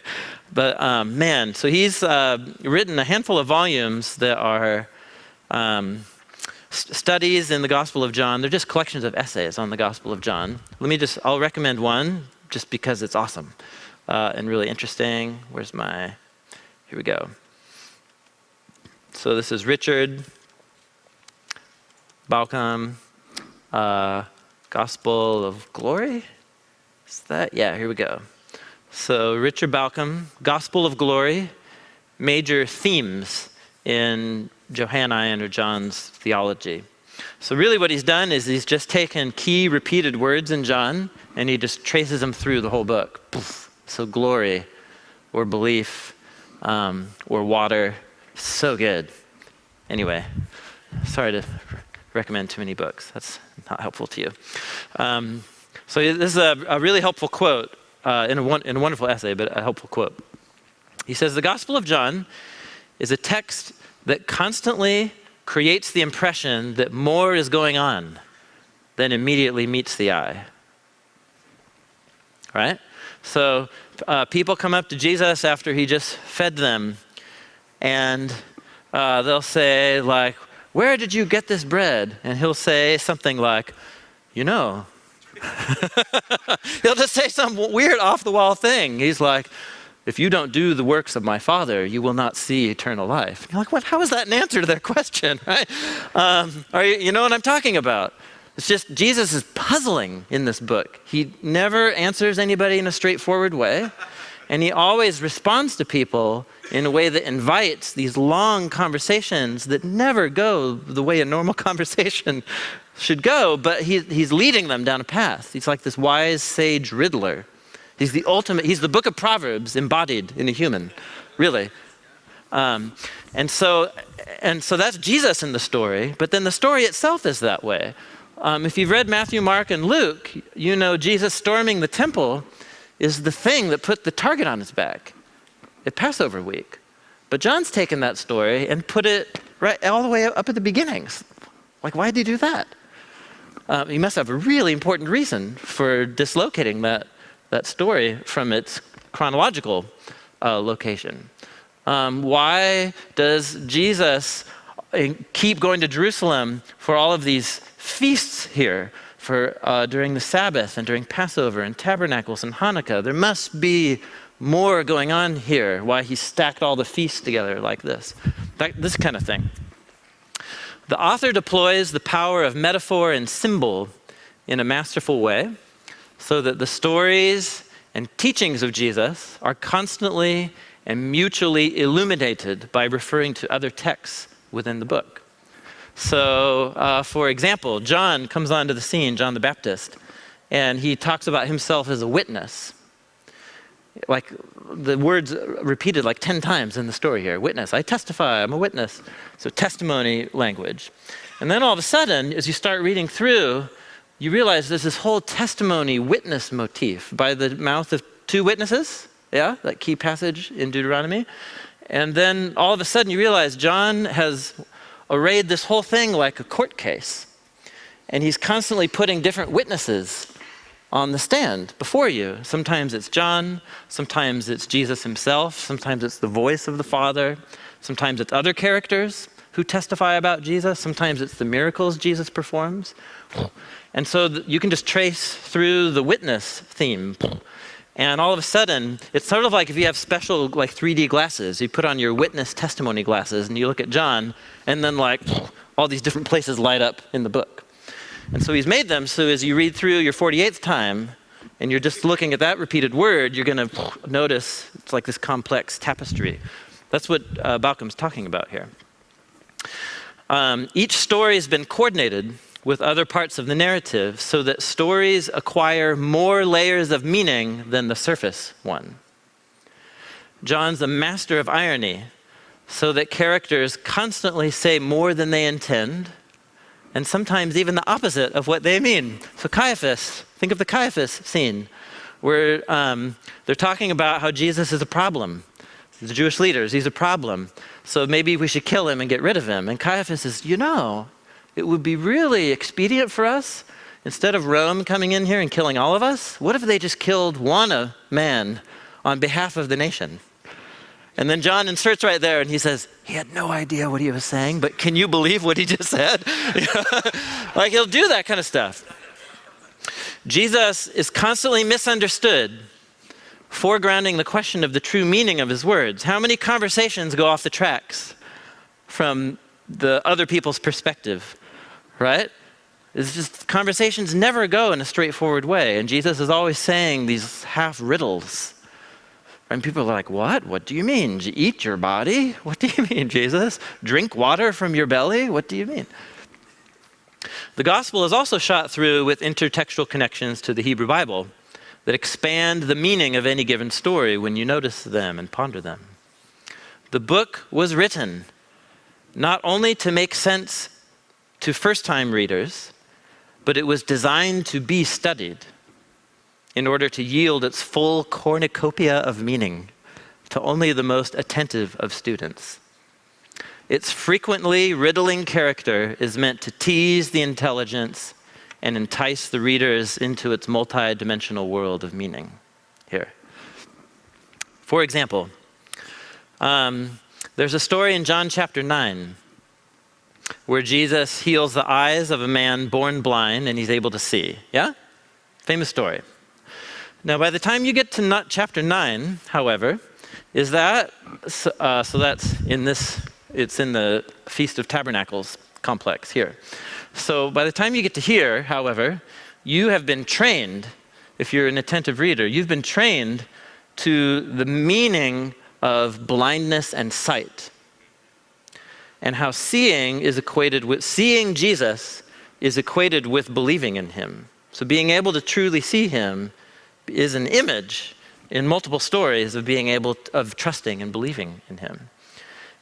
But man, so he's written a handful of volumes that are studies in the Gospel of John. They're just collections of essays on the Gospel of John. I'll recommend one just because it's awesome and really interesting. Here we go. So this is Richard Balcom, Gospel of Glory? Is that? Yeah, here we go. So Richard Balcom, Gospel of Glory, major themes in Johannine or John's theology. So really what he's done is he's just taken key repeated words in John and he just traces them through the whole book. Poof. So glory or belief or water, so good. Anyway, sorry to recommend too many books. That's not helpful to you. So this is a really helpful quote in a wonderful essay, but a helpful quote. He says, the Gospel of John is a text that constantly creates the impression that more is going on than immediately meets the eye. Right? So people come up to Jesus after he just fed them, and they'll say, like, where did you get this bread? And he'll say something like, you know. He'll just say some weird off-the-wall thing. He's like, if you don't do the works of my Father, you will not see eternal life. And you're like, what? How is that an answer to their question, right? You know what I'm talking about? It's just Jesus is puzzling in this book. He never answers anybody in a straightforward way, and he always responds to people in a way that invites these long conversations that never go the way a normal conversation should go, but he's leading them down a path. He's like this wise sage riddler. He's the book of Proverbs embodied in a human, really. And so that's Jesus in the story, but then the story itself is that way. If you've read Matthew, Mark, and Luke, you know Jesus storming the temple is the thing that put the target on his back at Passover week. But John's taken that story and put it right all the way up at the beginnings. Like, why did he do that? He must have a really important reason for dislocating that story from its chronological location. Why does Jesus keep going to Jerusalem for all of these feasts here, for during the Sabbath and during Passover and Tabernacles and Hanukkah? There must be more going on here, why he stacked all the feasts together like this. This kind of thing. The author deploys the power of metaphor and symbol in a masterful way so that the stories and teachings of Jesus are constantly and mutually illuminated by referring to other texts within the book. So, for example, John comes onto the scene, John the Baptist, and he talks about himself as a witness. Like the words repeated like 10 times in the story here. Witness, I testify, I'm a witness. So testimony language. And then all of a sudden, as you start reading through, you realize there's this whole testimony witness motif by the mouth of two witnesses. Yeah, that key passage in Deuteronomy. And then all of a sudden you realize John has arrayed this whole thing like a court case. And he's constantly putting different witnesses on the stand before you. Sometimes it's John, sometimes it's Jesus himself, sometimes it's the voice of the Father, sometimes it's other characters who testify about Jesus, sometimes it's the miracles Jesus performs. And so you can just trace through the witness theme. And all of a sudden, it's sort of like if you have special like 3D glasses, you put on your witness testimony glasses and you look at John, and then like all these different places light up in the book. And so he's made them so as you read through your 48th time, and you're just looking at that repeated word, you're going to notice it's like this complex tapestry. That's what Balcom's talking about here. Each story has been coordinated with other parts of the narrative so that stories acquire more layers of meaning than the surface one. John's a master of irony so that characters constantly say more than they intend, and sometimes even the opposite of what they mean. So Caiaphas, think of the Caiaphas scene where they're talking about how Jesus is a problem. The Jewish leaders, he's a problem. So maybe we should kill him and get rid of him. And Caiaphas says, it would be really expedient for us, instead of Rome coming in here and killing all of us, what if they just killed one man on behalf of the nation? And then John inserts right there and he says, he had no idea what he was saying, but can you believe what he just said? Like he'll do that kind of stuff. Jesus is constantly misunderstood, foregrounding the question of the true meaning of his words. How many conversations go off the tracks from the other people's perspective, right? It's just conversations never go in a straightforward way. And Jesus is always saying these half riddles. And people are like, what? What do you mean? Eat your body? What do you mean, Jesus? Drink water from your belly? What do you mean? The gospel is also shot through with intertextual connections to the Hebrew Bible that expand the meaning of any given story when you notice them and ponder them. The book was written not only to make sense to first-time readers, but it was designed to be studied in order to yield its full cornucopia of meaning to only the most attentive of students. Its frequently riddling character is meant to tease the intelligence and entice the readers into its multi-dimensional world of meaning here. For example, there's a story in John chapter 9 where Jesus heals the eyes of a man born blind and he's able to see. Yeah? Famous story. Now, by the time you get to chapter 9, however, is that, so that's in this, it's in the Feast of Tabernacles complex here. So by the time you get to here, however, you have been trained, if you're an attentive reader, you've been trained to the meaning of blindness and sight, and how seeing Jesus is equated with believing in him. So being able to truly see him is an image in multiple stories of trusting and believing in him.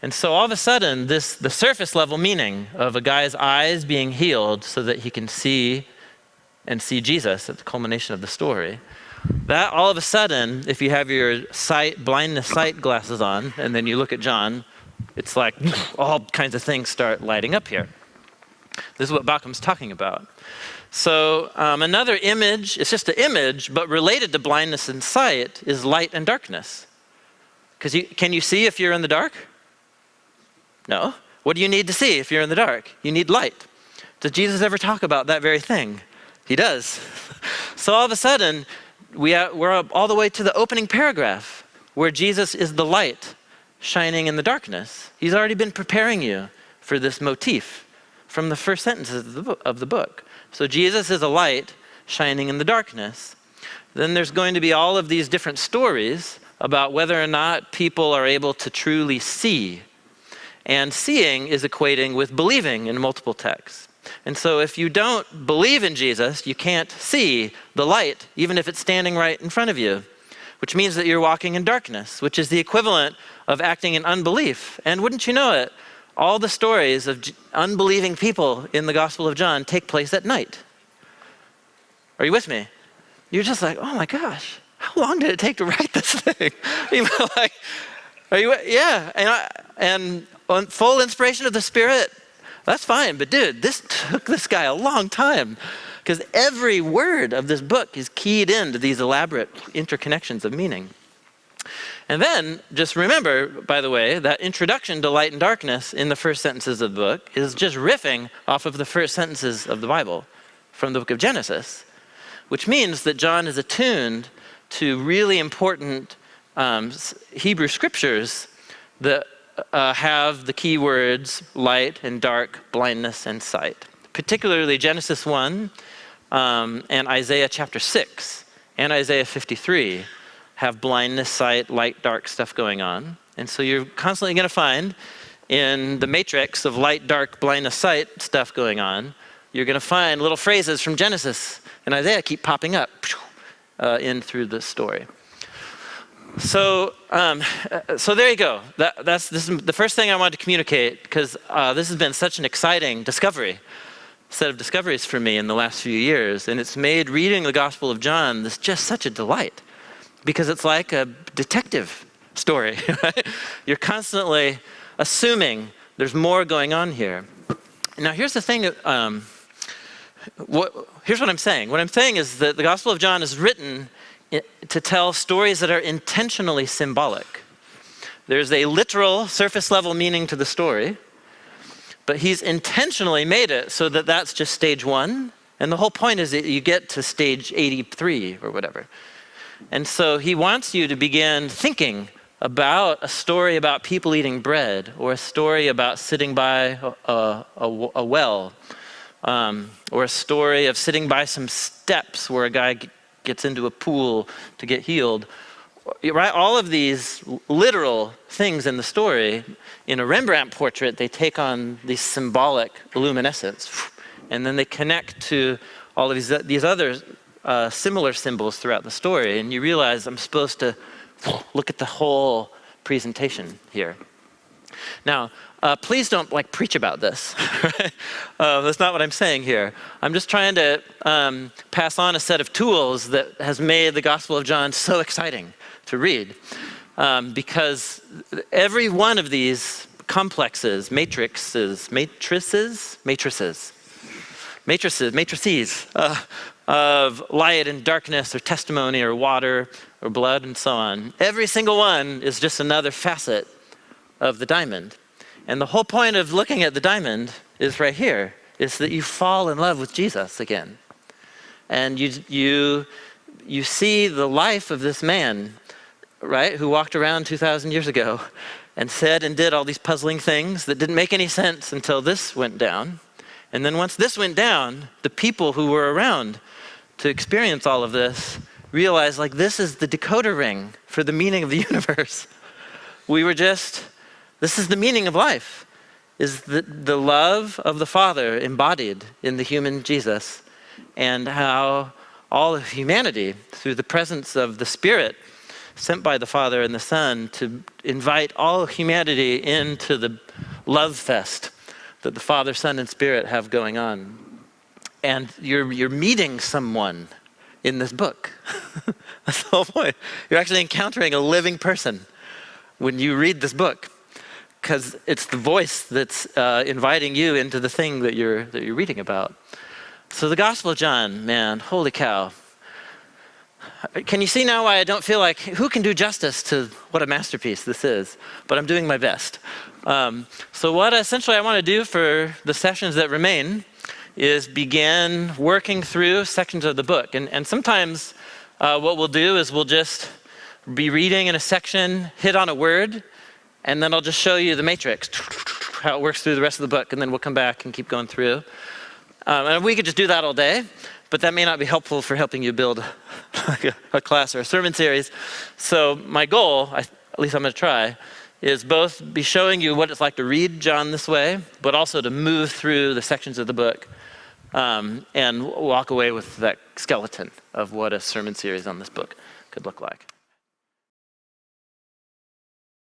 And so all of a sudden, the surface level meaning of a guy's eyes being healed so that he can see and see Jesus at the culmination of the story, that all of a sudden, if you have your blindness sight glasses on, and then you look at John, it's like all kinds of things start lighting up here. This is what Baucham's talking about. So another image, it's just an image, but related to blindness and sight, is light and darkness. Because can you see if you're in the dark? No. What do you need to see if you're in the dark? You need light. Does Jesus ever talk about that very thing? He does. So all of a sudden, we're up all the way to the opening paragraph where Jesus is the light shining in the darkness. He's already been preparing you for this motif from the first sentences of the book. So Jesus is a light shining in the darkness. Then there's going to be all of these different stories about whether or not people are able to truly see. And seeing is equating with believing in multiple texts. And so if you don't believe in Jesus, you can't see the light, even if it's standing right in front of you, which means that you're walking in darkness, which is the equivalent of acting in unbelief. And wouldn't you know it, all the stories of unbelieving people in the Gospel of John take place at night. Are you with me? You're just like, oh my gosh, how long did it take to write this thing? You know, like, are you? Yeah, and on full inspiration of the Spirit, that's fine. But dude, this took this guy a long time because every word of this book is keyed into these elaborate interconnections of meaning. And then just remember, by the way, that introduction to light and darkness in the first sentences of the book is just riffing off of the first sentences of the Bible from the book of Genesis, which means that John is attuned to really important Hebrew scriptures that have the key words light and dark, blindness and sight. Particularly Genesis 1 and Isaiah chapter 6 and Isaiah 53 have blindness, sight, light, dark stuff going on. And so you're constantly going to find in the matrix of light, dark, blindness, sight stuff going on, you're going to find little phrases from Genesis and Isaiah keep popping up in through the story. So there you go. This is the first thing I wanted to communicate because this has been such an exciting set of discoveries for me in the last few years, and it's made reading the Gospel of John just such a delight because it's like a detective story. Right? You're constantly assuming there's more going on here. Now here's the thing. Here's what I'm saying. What I'm saying is that the Gospel of John is written to tell stories that are intentionally symbolic. There's a literal surface level meaning to the story, but he's intentionally made it so that that's just stage one. And the whole point is that you get to stage 83 or whatever. And so he wants you to begin thinking about a story about people eating bread or a story about sitting by a well or a story of sitting by some steps where a guy gets into a pool to get healed, right? All of these literal things in the story, in a Rembrandt portrait, they take on these symbolic luminescence, and then they connect to all of these other similar symbols throughout the story, and you realize I'm supposed to look at the whole presentation here. Now, please don't preach about this. That's not what I'm saying here. I'm just trying to pass on a set of tools that has made the Gospel of John so exciting to read. Because every one of these complexes, matrices of light and darkness or testimony or water or blood and so on, every single one is just another facet of the diamond. And the whole point of looking at the diamond is right here, is that you fall in love with Jesus again. And you see the life of this man, right, who walked around 2,000 years ago and said and did all these puzzling things that didn't make any sense until this went down. And then once this went down, the people who were around to experience all of this realized this is the decoder ring for the meaning of the universe. This is the meaning of life, is the love of the Father embodied in the human Jesus, and how all of humanity, through the presence of the Spirit sent by the Father and the Son to invite all humanity into the love fest that the Father, Son, and Spirit have going on. And you're meeting someone in this book. That's the whole point. You're actually encountering a living person when you read this book, because it's the voice that's inviting you into the thing that you're reading about. So the Gospel of John, man, holy cow. can you see now why I don't feel like, who can do justice to what a masterpiece this is? But I'm doing my best. So what essentially I want to do for the sessions that remain is begin working through sections of the book. And sometimes what we'll do is we'll just be reading in a section, hit on a word, and then I'll just show you the matrix, how it works through the rest of the book, and then we'll come back and keep going through. And we could just do that all day, but that may not be helpful for helping you build like a class or a sermon series. So my goal, at least I'm going to try, is both be showing you what it's like to read John this way, but also to move through the sections of the book and walk away with that skeleton of what a sermon series on this book could look like.